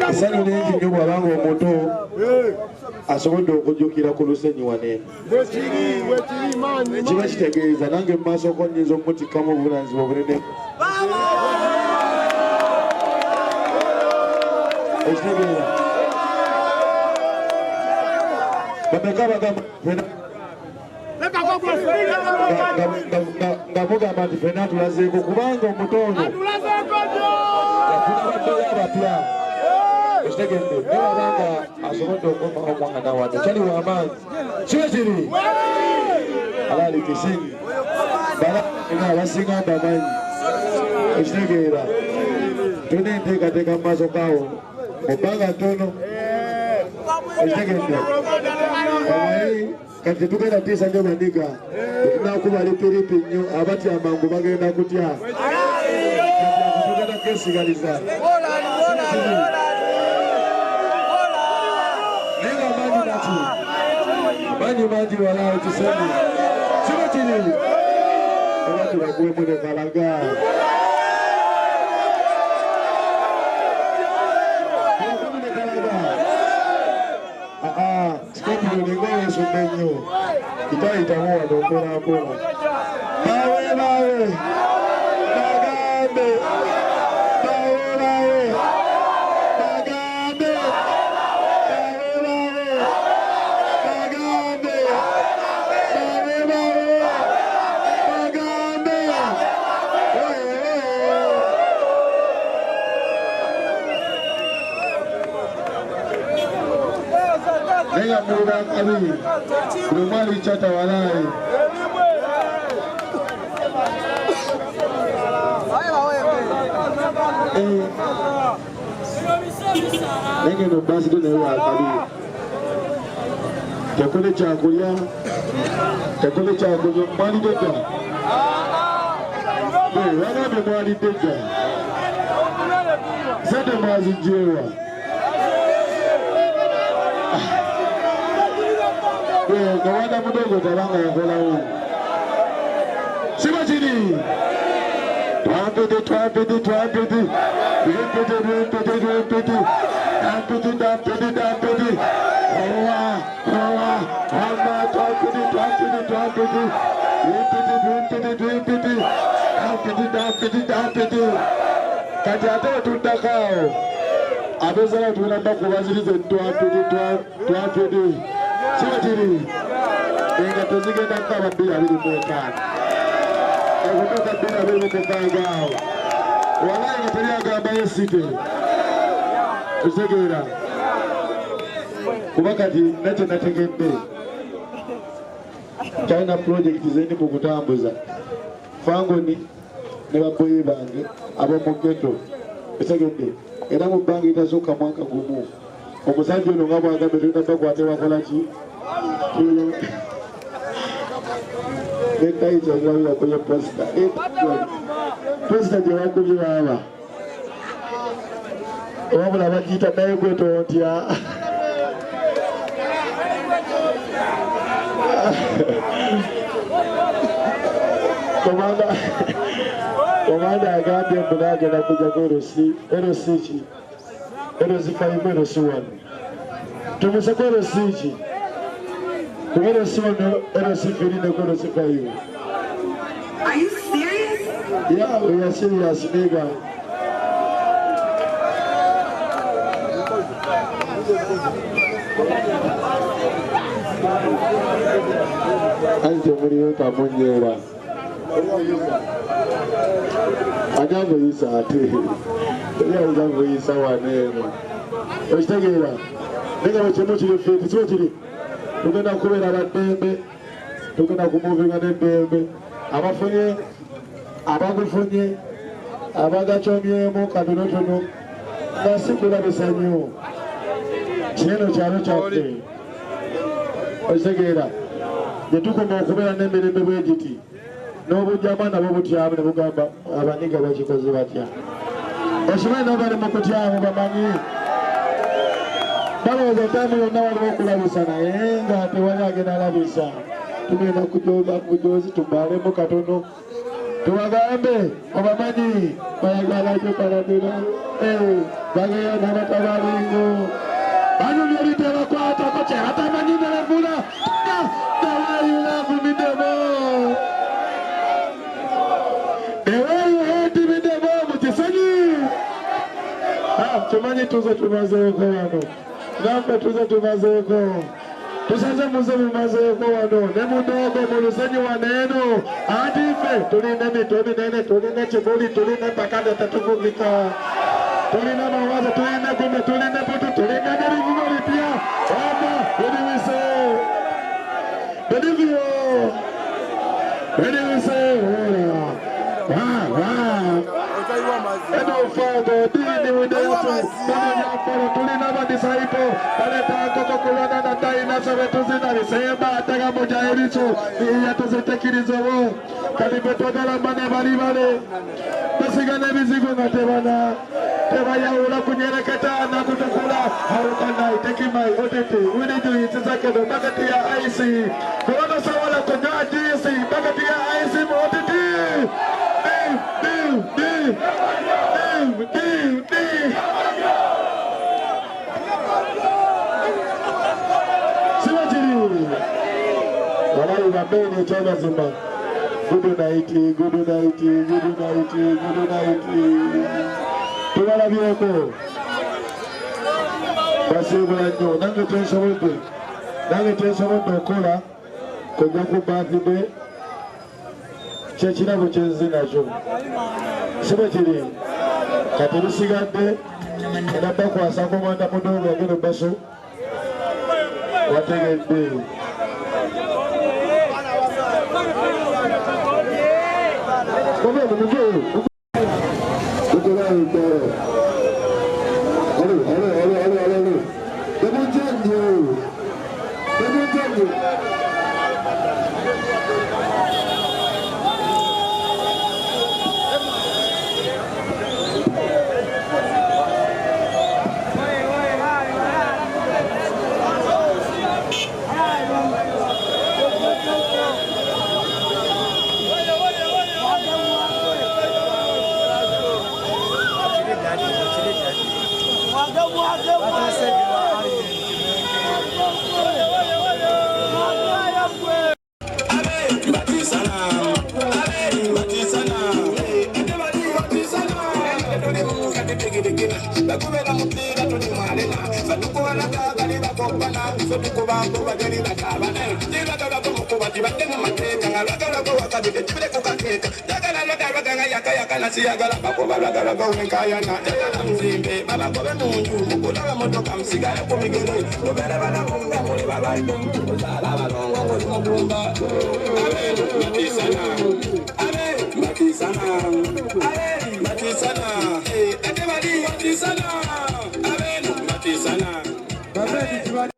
Essanyu lingi nnyo bw'abanga omuto asobodde okujjukira ku lusenyi wane. Kiba kitegeeza nange mu maaso ko nnyinza okutikkamu obuvunaanyizibwa obunene. Ekitegeeza bameka bagamba nga mugamba nti ffenna tulazeeko kubanga omuto ono yafuna baddeyo abapya. Ekitegedde ne babanga asobodde okuma omwana wadde kyali w'amaanyi kiba kiri alaali kisingi bala nga abasinga bamanyi. Ekitegeera tulina enteekateeka mu maaso gaawo mu bbanga ttono. Ekitegedde kati tugenda tiisa njo bandiga tunakuba lipiripi nnyo abatya amangu bagenda kutya tugenda kesigaliza naye nga manyi nati manyi mangi walaawo kisemi kiba kiri oba tulaguwemu ne kalaga Nengoyesudde nnyo kitayitamu wano mpolampola. Bawe bagambe bagambe bagambe bagambe Nega muda kabi rumali chata walai nege no basi do newa kabi tekole chakulya mwali dega wana be mwali dega zade mwazi jewa Kawanda mudogo tabanga yakola huyu. Siba chini. Twapete. Tampete. Hawa. Hama twapete. Tampete. Kati ate tutakao. Abezala tunamba kubazirize twapete. Siba chini. Inga tuzigenda kama bila mwekana. Kutoka bila mwekana. Walai ngetelia gamba yesite. Tusegira. Kubakati nacho nategende. China project zeni mukutambuza. Fangoni ne baboyi bange abo mugeto. Tusegira. Era mu bangi itazuka mwaka gumu. Omusajja ono nga bwagambye tulina bakwate bakola ki? Nekaita ngawira kwenye posta. Posta gye wakubye baba. Wabula bagiyita naye gweto ntya. Komanda agambye mbona agenda kujja ku LC ki? LC5 LC1. Tumuseko LC ki? Kubera sono LC3 ne LC5. Are you serious? Yeah, we are serious, nigga. Ante muri utamunyera. Ajambo isa ate. Ajambo isa waneno. Okitegera. Nega bakemo kiri fiti so kiri. Tugenda kubera abadembe. Tugenda kumuvinga n'eddembe. Abafunye abagufunye abagachomyemu katonotono nasikula bisanyo. Kino kyalo kyaffe. Okitegera. Netukoma okubeera n'emirembe bwegiti. N'obujjama nabo butyamu ne bugamba abaniga bakikoze batya. Okimanyi n'abali mu kutyamu bamanyi. Balowooza entamu yonna waliwo okulabisa naye nga tewali agenda alabisa. Tugenda kujoozi tubalemu katono. Tubagambe obamanyi bayagala kyo kaladira. Bagaya nama tabaringo. Anu dia ditera kuat aku cerita mandi dalam bola. Tawayu lagu bidemo. Tawayu hati bidemo mutisani. Tumani tuza tumazeko wano. Nampa tuza tumazeko. Tusaza muzevu mazeko wano. Nemu dogo mulusenyi waneno. Adife tulina mitoni nene tulina chibuli tulina pakada tatufumika. Tulina mawazo tulina kumbe tulina putu tulina gari vivori pia. Wapa wediwise. Wedivio. Wediwise. Eno ufago dini udesu. Tulina madisaipo. Paleta koko kulana na taina sabe tuzina visema. Ataga moja ericho. Iya tuzitekirizo wo. Kalipetodala mane bali bale. Tasigane bizigo ngatebana. Tebaya ula kunyereketa na kutukula. Haukanai tekimai otete. Unidu itizakedo bagati ya aisi. Kulana sawala kunya jisi. Bagati ya aisi mo otete. Siwajiri. Walai wabeni chana zima. Good night, good night, good night, good night. Tuwala bioko. Basi ulanyo. Nange tensa wende. Nange tensa wende okola. Konyaku bathide. Chechina buchenzi nacho. Siwajiri. Katiri sigande. Enaba kwa sako mwanda mudogo wagene baso. Watege mbili. Come on, let me go. Look around there. Hello. Let me tell you. Matisana.